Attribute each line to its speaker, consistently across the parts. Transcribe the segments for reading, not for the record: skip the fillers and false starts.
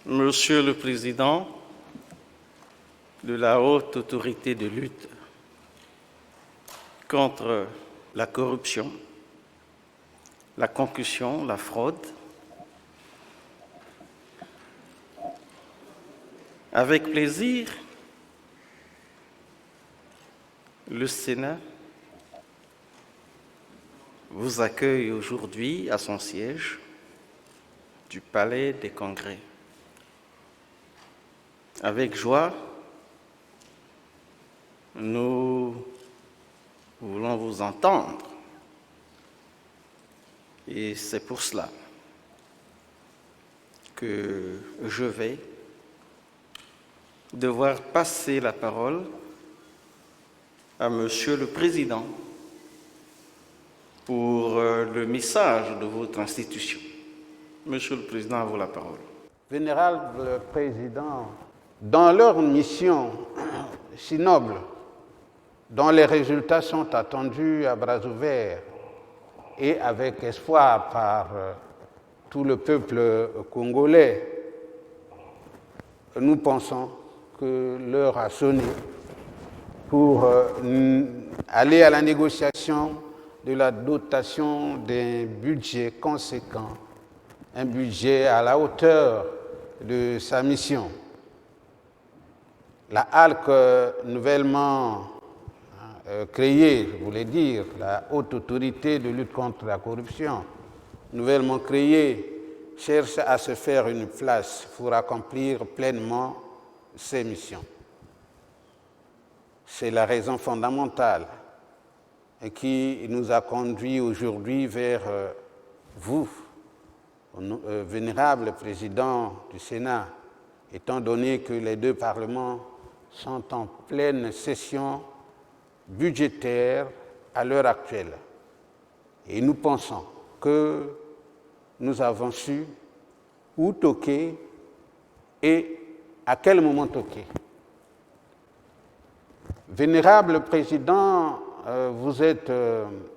Speaker 1: Monsieur le Président de la Haute Autorité de lutte contre la corruption, la concussion, la fraude, avec plaisir, le Sénat vous accueille aujourd'hui à son siège du Palais des Congrès. Avec joie, nous voulons vous entendre et c'est pour cela que je vais devoir passer la parole à Monsieur le Président pour le message de votre institution. Monsieur le Président, à vous la parole.
Speaker 2: Vénérable Président, dans leur mission si noble, dont les résultats sont attendus à bras ouverts et avec espoir par tout le peuple congolais, nous pensons que l'heure a sonné pour aller à la négociation de la dotation d'un budget conséquent, un budget à la hauteur de sa mission. La HALC nouvellement créée, je voulais dire, la Haute Autorité de lutte contre la corruption, nouvellement créée, cherche à se faire une place pour accomplir pleinement ses missions. C'est la raison fondamentale qui nous a conduits aujourd'hui vers vous, vénérable Président du Sénat, étant donné que les deux parlements sont en pleine session budgétaire à l'heure actuelle. Et nous pensons que nous avons su où toquer et à quel moment toquer. Vénérable Président, vous êtes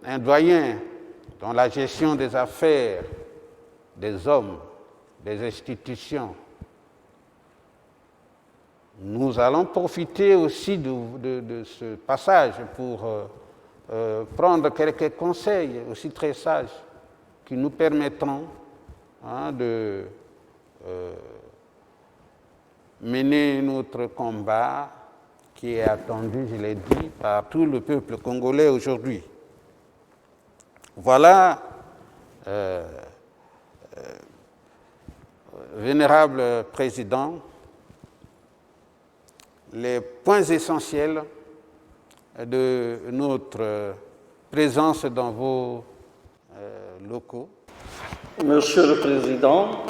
Speaker 2: un doyen dans la gestion des affaires, des hommes, des institutions. Nous allons profiter aussi de ce passage pour prendre quelques conseils aussi très sages qui nous permettront de mener notre combat qui est attendu, je l'ai dit, par tout le peuple congolais aujourd'hui. Voilà, Vénérable Président, les points essentiels de notre présence dans vos locaux.
Speaker 1: Monsieur le Président,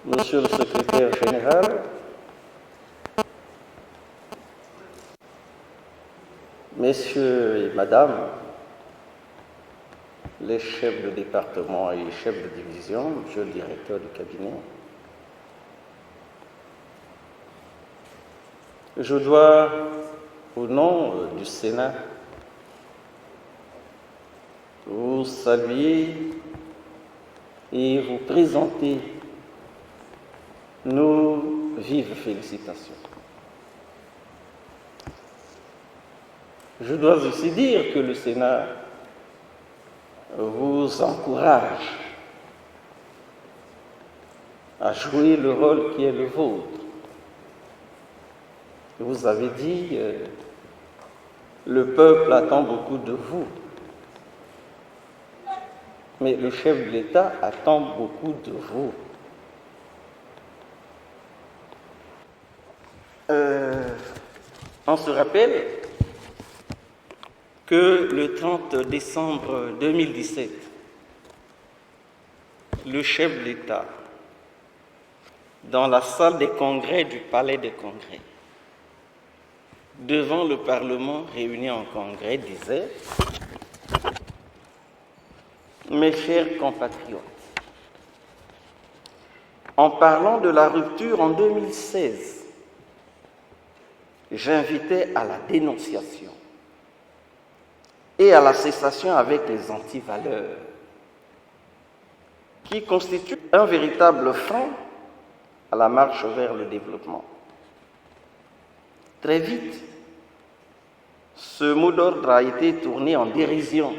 Speaker 1: Monsieur le Secrétaire général, Messieurs et Madame, les chefs de département et chefs de division, Monsieur le directeur du cabinet, je dois, au nom du Sénat, vous saluer et vous présenter nos vives félicitations. Je dois aussi dire que le Sénat vous encourage à jouer le rôle qui est le vôtre. Vous avez dit, le peuple attend beaucoup de vous, mais le chef de l'État attend beaucoup de vous. On se rappelle que le 30 décembre 2017, le chef de l'État, dans la salle des congrès du Palais des Congrès, devant le Parlement réuni en congrès, disait « Mes chers compatriotes, en parlant de la rupture en 2016, j'invitais à la dénonciation et à la cessation avec les antivaleurs, qui constituent un véritable frein à la marche vers le développement. Très vite, ce mot d'ordre a été tourné en dérision,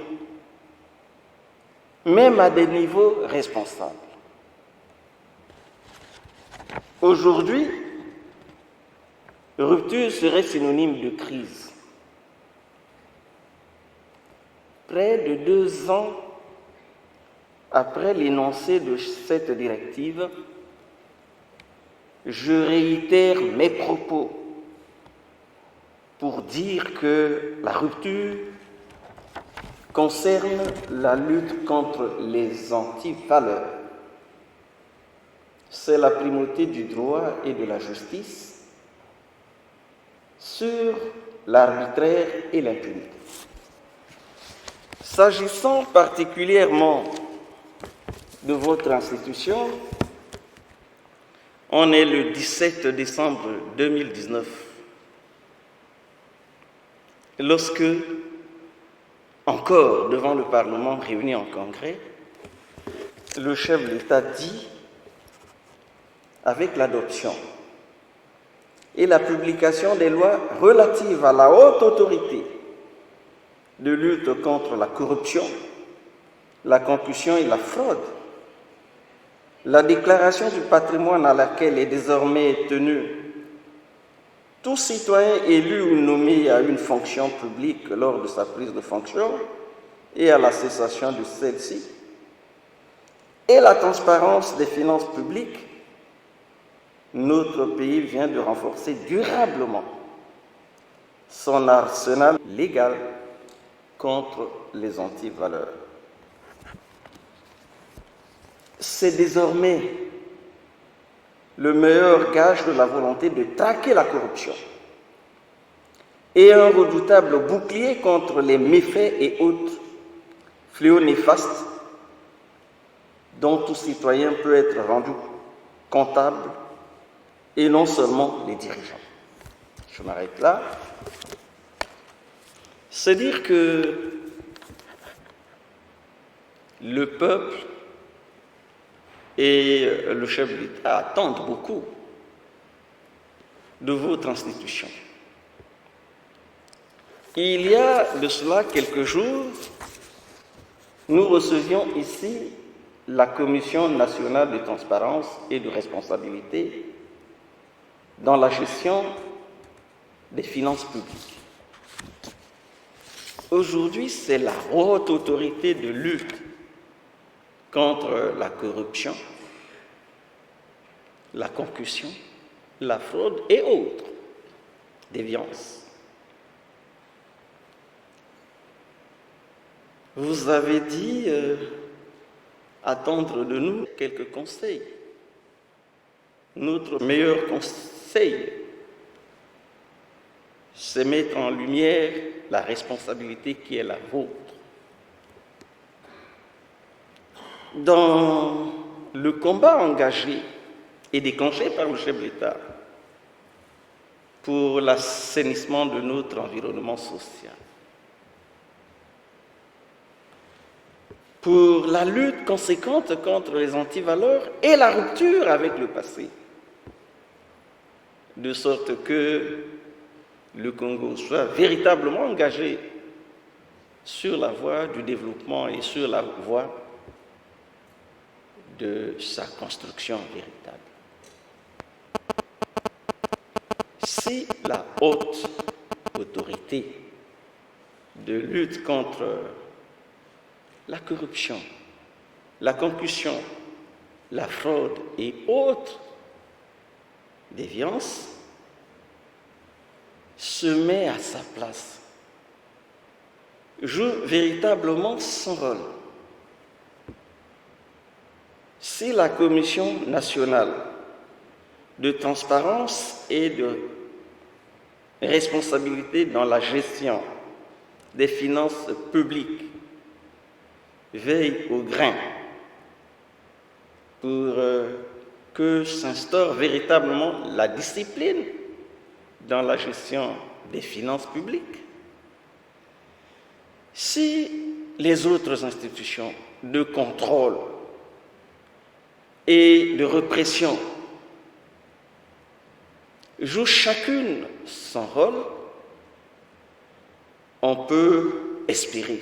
Speaker 1: même à des niveaux responsables. Aujourd'hui, rupture serait synonyme de crise. Près de 2 ans après l'énoncé de cette directive, je réitère mes propos pour dire que la rupture concerne la lutte contre les antivaleurs. C'est la primauté du droit et de la justice sur l'arbitraire et l'impunité. S'agissant particulièrement de votre institution, on est le 17 décembre 2019, lorsque, encore devant le Parlement réuni en congrès, le chef de l'État dit, avec l'adoption et la publication des lois relatives à la haute autorité de lutte contre la corruption, la concussion et la fraude, la déclaration du patrimoine à laquelle est désormais tenu tout citoyen élu ou nommé à une fonction publique lors de sa prise de fonction et à la cessation de celle-ci, et la transparence des finances publiques, notre pays vient de renforcer durablement son arsenal légal contre les antivaleurs. C'est désormais le meilleur gage de la volonté de traquer la corruption et un redoutable bouclier contre les méfaits et autres fléaux néfastes dont tout citoyen peut être rendu comptable et non seulement les dirigeants. Je m'arrête là. C'est dire que le peuple et le chef de l'État attendent beaucoup de votre institution. Il y a de cela quelques jours, nous recevions ici la Commission nationale de transparence et de responsabilité dans la gestion des finances publiques. Aujourd'hui, c'est la haute autorité de lutte contre la corruption, la concussion, la fraude et autres déviances. Vous avez dit attendre de nous quelques conseils. Notre meilleur conseil, c'est mettre en lumière la responsabilité qui est la vôtre. Dans le combat engagé et déclenché par le chef de l'État pour l'assainissement de notre environnement social, pour la lutte conséquente contre les antivaleurs et la rupture avec le passé, de sorte que le Congo soit véritablement engagé sur la voie du développement et sur la voie de sa construction véritable. Si la haute autorité de lutte contre la corruption, la concussion, la fraude et autres déviances se met à sa place, joue véritablement son rôle. Si la Commission nationale de transparence et de responsabilité dans la gestion des finances publiques veille au grain pour que s'instaure véritablement la discipline dans la gestion des finances publiques, si les autres institutions de contrôle et de répression jouent chacune son rôle, on peut espérer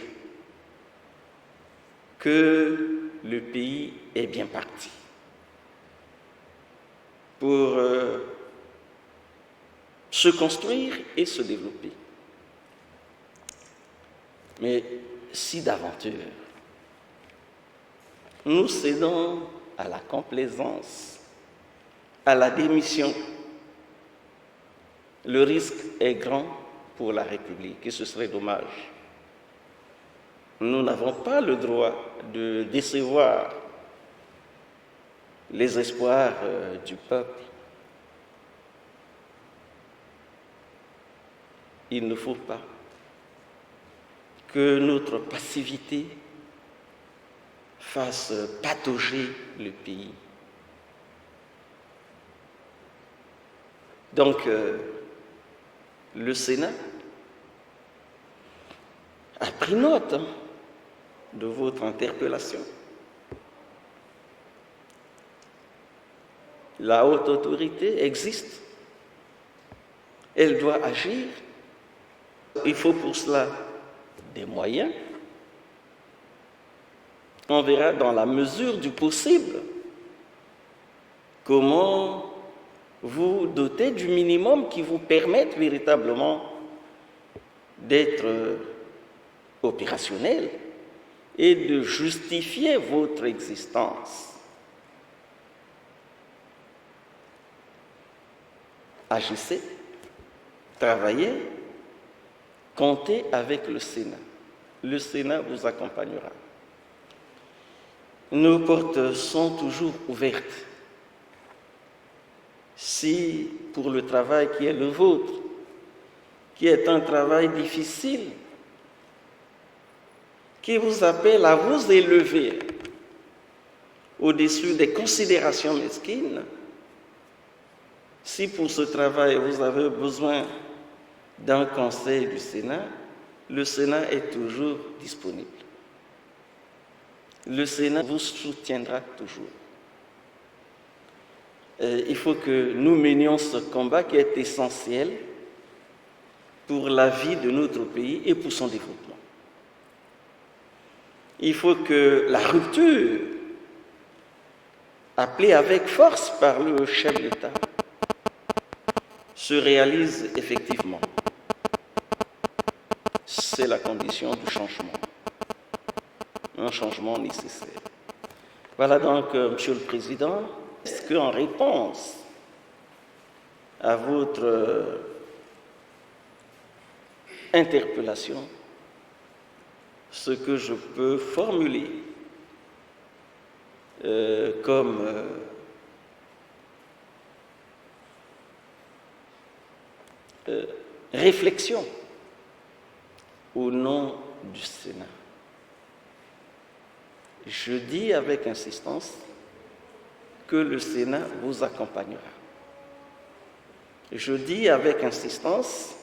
Speaker 1: que le pays est bien parti pour se construire et se développer. Mais si d'aventure nous cédons à la complaisance, à la démission, le risque est grand pour la République et ce serait dommage. Nous n'avons pas le droit de décevoir les espoirs du peuple. Il ne faut pas que notre passivité fasse patauger le pays. Donc, le Sénat a pris note de votre interpellation. La haute autorité existe. Elle doit agir. Il faut pour cela des moyens. On verra dans la mesure du possible comment vous doter du minimum qui vous permette véritablement d'être opérationnel et de justifier votre existence. Agissez, travaillez, comptez avec le Sénat. Le Sénat vous accompagnera. Nos portes sont toujours ouvertes. Si pour le travail qui est le vôtre, qui est un travail difficile, qui vous appelle à vous élever au-dessus des considérations mesquines, si pour ce travail vous avez besoin d'un conseil du Sénat, le Sénat est toujours disponible. Le Sénat vous soutiendra toujours. Il faut que nous menions ce combat qui est essentiel pour la vie de notre pays et pour son développement. Il faut que la rupture, appelée avec force par le chef d'État, se réalise effectivement. C'est la condition du changement, un changement nécessaire. Voilà donc, Monsieur le Président, est-ce qu'en réponse à votre interpellation, ce que je peux formuler comme réflexion au nom du Sénat. Je dis avec insistance que le Sénat vous accompagnera. Je dis avec insistance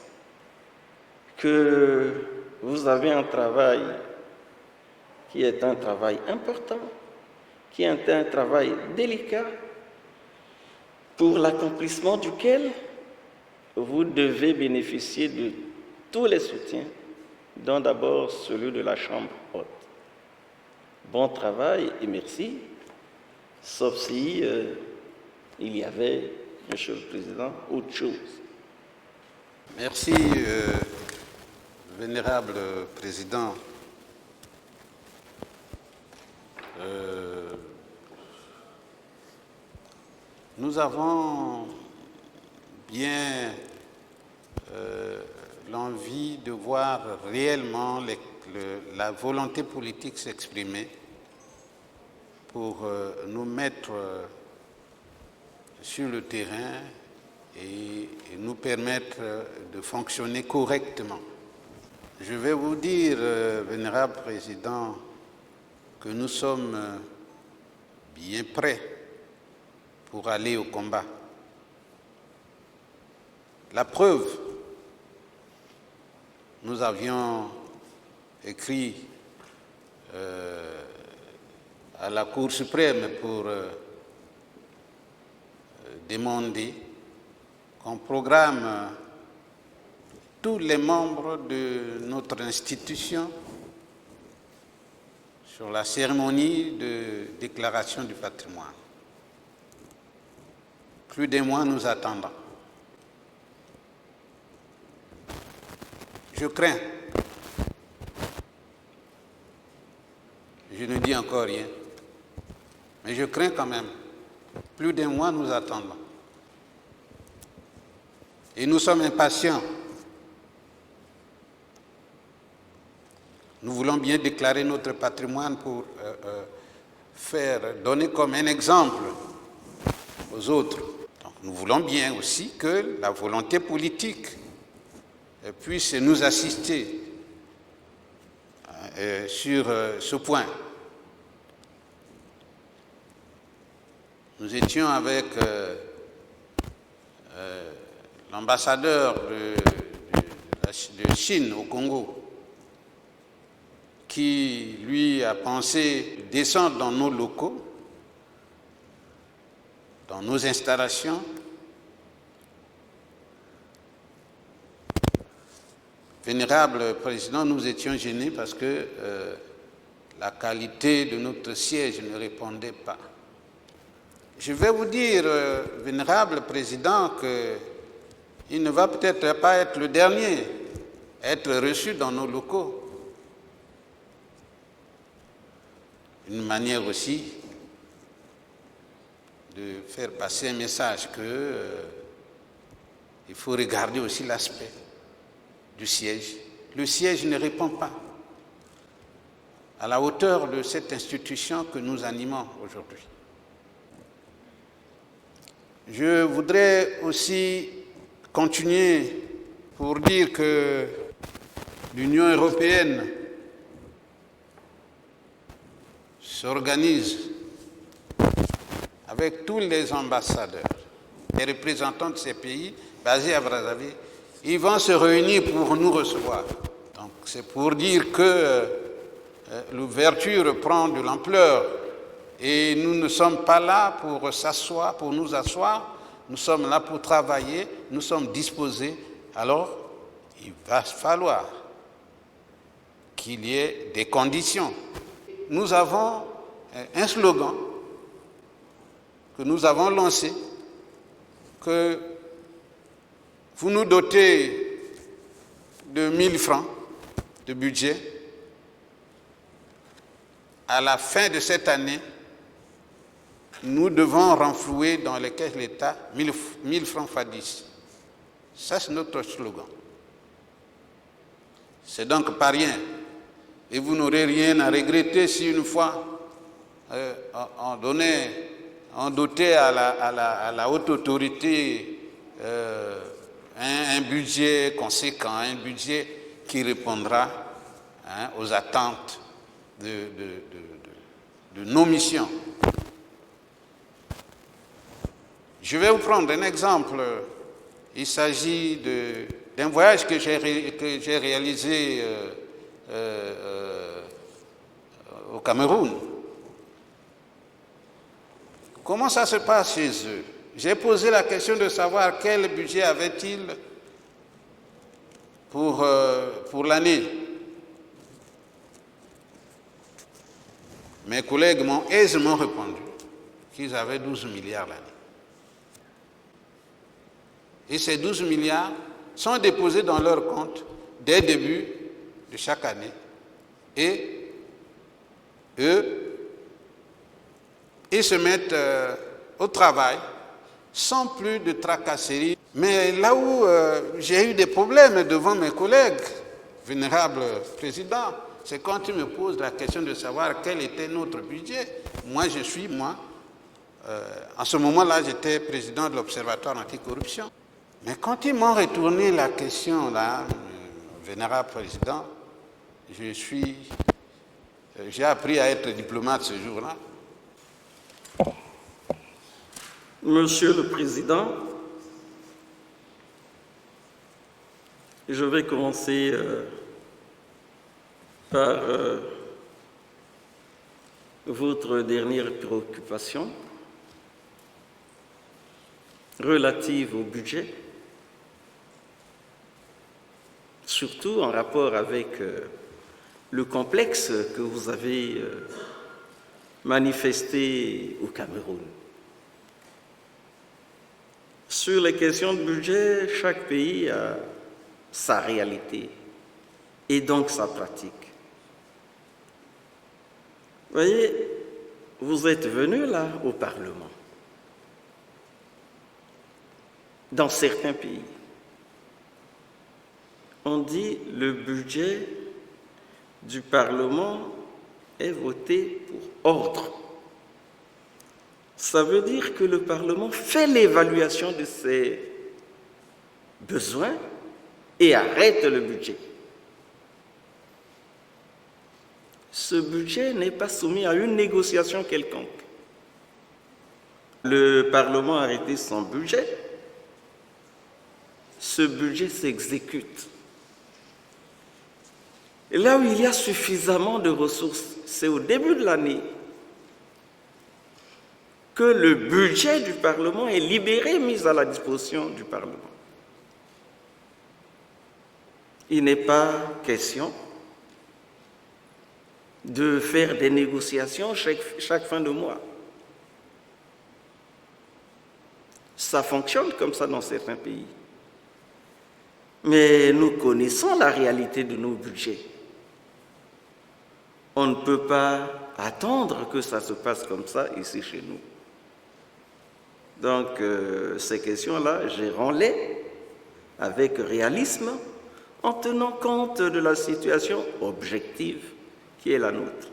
Speaker 1: que vous avez un travail qui est un travail important, qui est un travail délicat, pour l'accomplissement duquel vous devez bénéficier de tous les soutiens, dont d'abord celui de la Chambre haute. Bon travail et merci, sauf si il y avait, Monsieur le Président, autre chose.
Speaker 2: Merci, vénérable Président. Nous avons bien l'envie de voir réellement la volonté politique s'exprimer pour nous mettre sur le terrain et nous permettre de fonctionner correctement. Je vais vous dire, vénérable Président, que nous sommes bien prêts pour aller au combat. La preuve, nous avions écrit à la Cour suprême pour demander qu'on programme tous les membres de notre institution sur la cérémonie de déclaration du patrimoine. Plus d'un mois nous attendons. Je crains, je ne dis encore rien, mais je crains quand même. Plus d'un mois nous attendons. Et nous sommes impatients. Nous voulons bien déclarer notre patrimoine pour donner comme un exemple aux autres. Donc, nous voulons bien aussi que la volonté politique puisse nous assister sur ce point. Nous étions avec l'ambassadeur de Chine au Congo, qui, lui, a pensé descendre dans nos locaux, dans nos installations. Vénérable Président, nous étions gênés parce que la qualité de notre siège ne répondait pas. Je vais vous dire, Vénérable Président, qu'il ne va peut-être pas être le dernier à être reçu dans nos locaux. Une manière aussi de faire passer un message qu'il faut regarder aussi l'aspect du siège. Le siège ne répond pas à la hauteur de cette institution que nous animons aujourd'hui. Je voudrais aussi continuer pour dire que l'Union européenne s'organise avec tous les ambassadeurs, les représentants de ces pays basés à Brazzaville. Ils vont se réunir pour nous recevoir. Donc c'est pour dire que l'ouverture prend de l'ampleur et nous ne sommes pas là pour s'asseoir, pour nous asseoir. Nous sommes là pour travailler, nous sommes disposés. Alors, il va falloir qu'il y ait des conditions. Nous avons un slogan que nous avons lancé, que vous nous dotez de 1000 francs de budget. À la fin de cette année, nous devons renflouer dans les caisses de l'État 1000 francs fois 10. Ça, c'est notre slogan. C'est donc pas rien. Et vous n'aurez rien à regretter si une fois on dotait à la haute autorité un budget conséquent, un budget qui répondra aux attentes de nos missions. Je vais vous prendre un exemple. Il s'agit d'un voyage que j'ai réalisé au Cameroun. Comment ça se passe chez eux? J'ai posé la question de savoir quel budget avait-il pour l'année. Mes collègues m'ont aisément répondu qu'ils avaient 12 milliards l'année. Et ces 12 milliards sont déposés dans leur compte dès le début de chaque année. Et eux, ils se mettent au travail sans plus de tracasseries. Mais là où j'ai eu des problèmes devant mes collègues, Vénérable Président, c'est quand ils me posent la question de savoir quel était notre budget. En ce moment-là, j'étais président de l'Observatoire anticorruption. Mais quand ils m'ont retourné la question, là, Vénérable Président, j'ai appris à être diplomate ce jour-là.
Speaker 1: Monsieur le Président, je vais commencer par votre dernière préoccupation relative au budget. surtout en rapport avec le complexe que vous avez manifesté au Cameroun. Sur les questions de budget, chaque pays a sa réalité et donc sa pratique. Vous voyez, vous êtes venus là au Parlement. Dans certains pays, on dit le budget du Parlement est voté pour ordre. Ça veut dire que le Parlement fait l'évaluation de ses besoins et arrête le budget. Ce budget n'est pas soumis à une négociation quelconque. Le Parlement a arrêté son budget. Ce budget s'exécute. Et là où il y a suffisamment de ressources, c'est au début de l'année que le budget du Parlement est libéré, mis à la disposition du Parlement. Il n'est pas question de faire des négociations chaque fin de mois. Ça fonctionne comme ça dans certains pays. Mais nous connaissons la réalité de nos budgets. On ne peut pas attendre que ça se passe comme ça ici chez nous. Donc, ces questions-là, gérons-les avec réalisme, en tenant compte de la situation objective qui est la nôtre.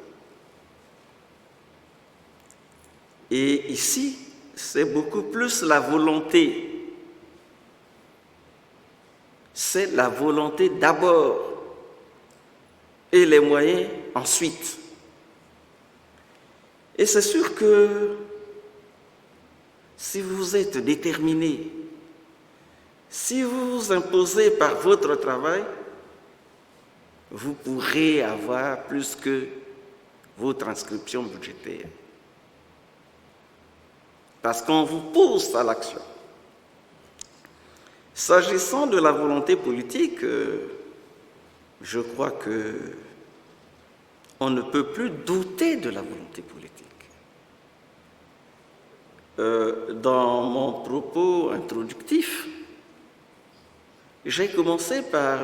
Speaker 1: Et ici, c'est beaucoup plus la volonté. C'est la volonté d'abord et les moyens ensuite. Et c'est sûr que si vous êtes déterminé, si vous vous imposez par votre travail, vous pourrez avoir plus que votre inscription budgétaire. Parce qu'on vous pousse à l'action. S'agissant de la volonté politique, je crois que on ne peut plus douter de la volonté politique. Dans mon propos introductif, j'ai commencé par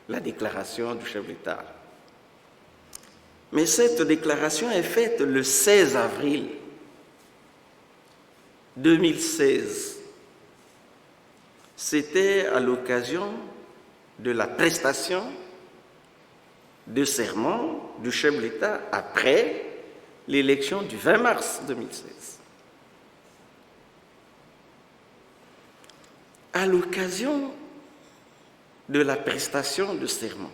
Speaker 1: la déclaration du chef d'État. Mais cette déclaration est faite le 16 avril 2016. C'était à l'occasion de la prestation de serment du chef de l'État après l'élection du 20 mars 2016. À l'occasion de la prestation de serment,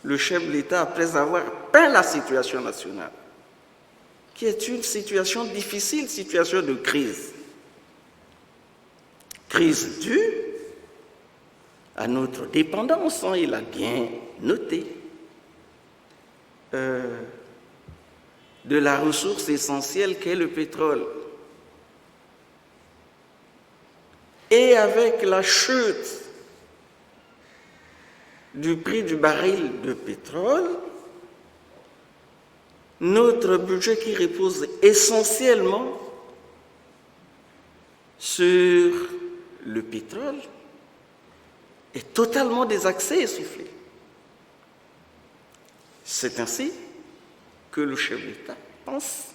Speaker 1: le chef de l'État, après avoir peint la situation nationale, qui est une situation difficile, situation de crise, crise due à notre dépendance, il a bien noté, de la ressource essentielle qu'est le pétrole. Et avec la chute du prix du baril de pétrole, notre budget qui repose essentiellement sur le pétrole est totalement désaxé et essoufflé. C'est ainsi que le chef d'État pense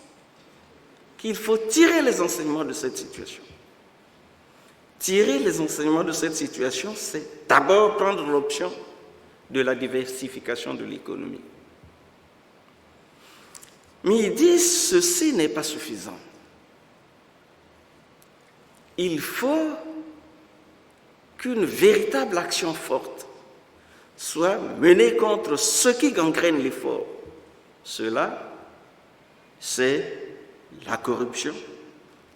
Speaker 1: qu'il faut tirer les enseignements de cette situation. Tirer les enseignements de cette situation, c'est d'abord prendre l'option de la diversification de l'économie. Mais il dit ceci n'est pas suffisant. Il faut qu'une véritable action forte soit menée contre ceux qui gangrènent l'effort. Cela, c'est la corruption,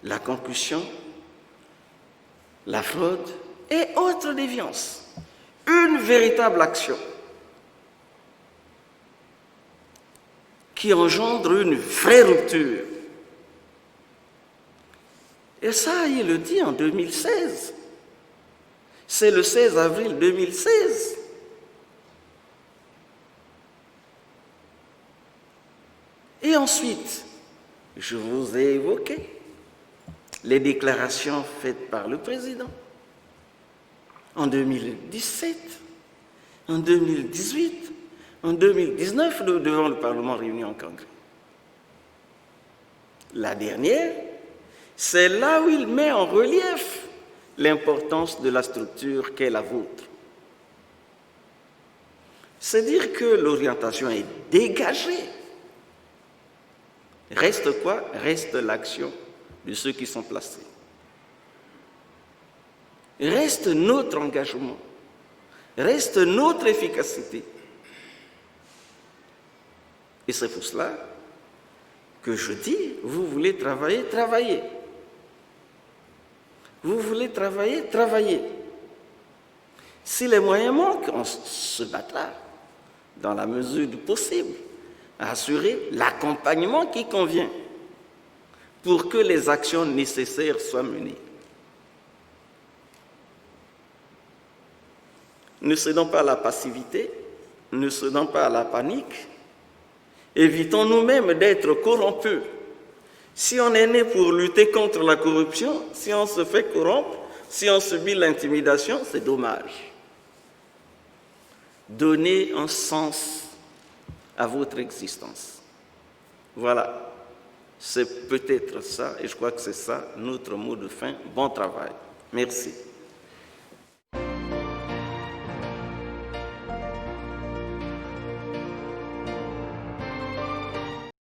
Speaker 1: la concussion, la fraude et autres déviances. Une véritable action qui engendre une vraie rupture. Et ça, il le dit en 2016. C'est le 16 avril 2016 Et ensuite, je vous ai évoqué les déclarations faites par le président en 2017, en 2018, en 2019 devant le Parlement réuni en congrès. La dernière, c'est là où il met en relief l'importance de la structure qu'est la vôtre. C'est dire que l'orientation est dégagée. Reste quoi? Reste l'action de ceux qui sont placés. Reste notre engagement. Reste notre efficacité. Et c'est pour cela que je dis, vous voulez travailler, travaillez. Vous voulez travailler, travaillez. Si les moyens manquent, on se battra dans la mesure du possible à assurer l'accompagnement qui convient pour que les actions nécessaires soient menées. Ne cédons pas à la passivité, ne cédons pas à la panique, évitons nous-mêmes d'être corrompus. Si on est né pour lutter contre la corruption, si on se fait corrompre, si on subit l'intimidation, c'est dommage. Donnez un sens à votre existence. Voilà, c'est peut-être ça, et je crois que c'est ça notre mot de fin. Bon travail. Merci.